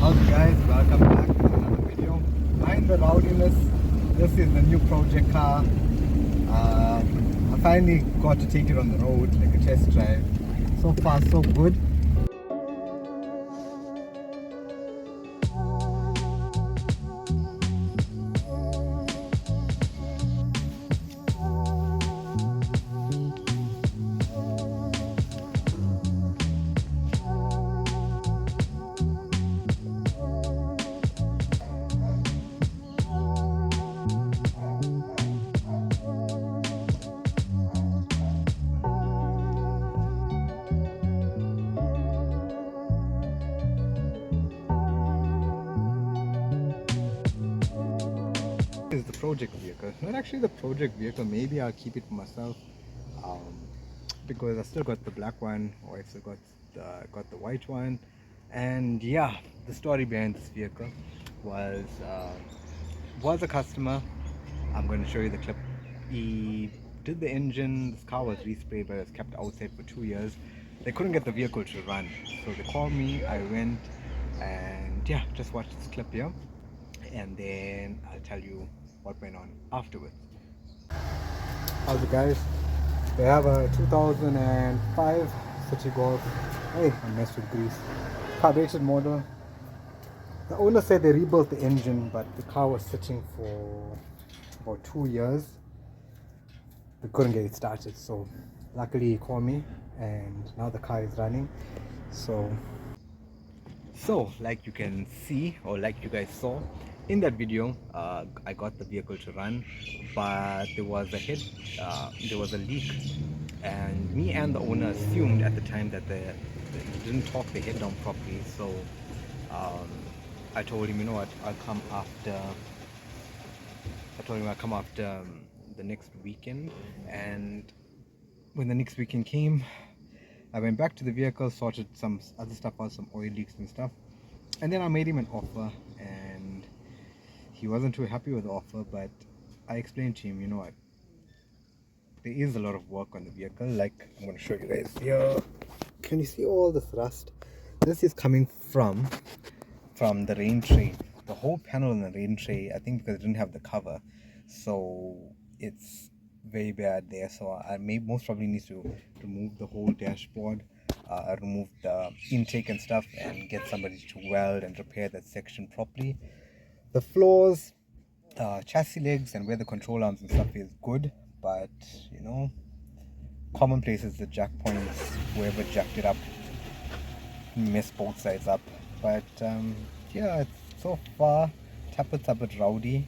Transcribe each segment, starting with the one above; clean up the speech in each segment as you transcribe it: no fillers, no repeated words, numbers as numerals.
How's it guys? Welcome back to another video. Behind the rowdiness, this is the new project car. I finally got to take it on the road, like a test drive. So far so good. Is the project vehicle, not actually the project vehicle. Maybe I'll keep it for myself, because I still got the black one, or I still got the white one. And yeah, the story behind this vehicle was a customer. I'm going to show you the clip. He did the engine. This car was resprayed, but it was kept outside for 2 years. They couldn't get the vehicle to run, so they called me. I went, and yeah, just watch this clip here, and then I'll tell you what went on afterwards. How's it guys? They have a 2005 City Golf. Hey, I messed with grease. Carbureted model. The owner said they rebuilt the engine, but the car was sitting for about 2 years. They couldn't get it started, so luckily he called me, and now the car is running. So like you can see, or like you guys saw in that video, I got the vehicle to run, but there was a leak, and me and the owner assumed at the time that they didn't torque the head down properly. So I told him, you know what, I'll come after. I told him I'll come after the next weekend, and when the next weekend came, I went back to the vehicle, sorted some other stuff out, some oil leaks and stuff, and then I made him an offer, and he wasn't too happy with the offer. But I explained to him, you know what, there is a lot of work on the vehicle. Like, I'm going to show you guys here. Can you see all this rust? This is coming from the rain tray. The whole panel in the rain tray, I think because it didn't have the cover, so it's very bad there. So I most probably need to remove the whole dashboard, remove the intake and stuff, and get somebody to weld and repair that section properly. The floors, the chassis legs, and where the control arms and stuff is good, but you know, commonplace is the jack points. Whoever jacked it up messed both sides up. But yeah, it's so far it's a bit rowdy.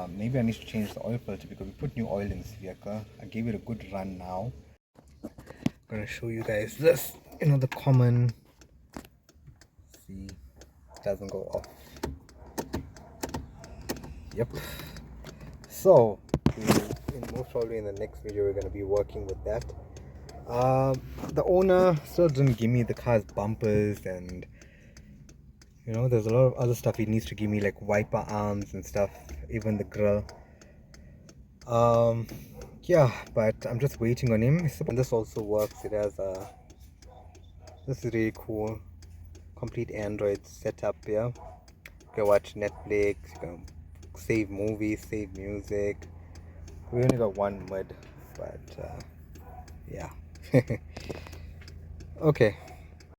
Maybe I need to change the oil filter, because we put new oil in this vehicle. I gave it a good run now. I'm gonna show you guys this. You know, the common, see, it doesn't go off. Yep. So most probably in the next video we're going to be working with that. The owner still didn't give me the car's bumpers, and you know, there's a lot of other stuff he needs to give me, like wiper arms and stuff, even the grill. Yeah, but I'm just waiting on him. And this also works. It has this is really cool, complete Android setup here. You can watch Netflix, you can save movies, save music. We only got one mud, but yeah. Okay,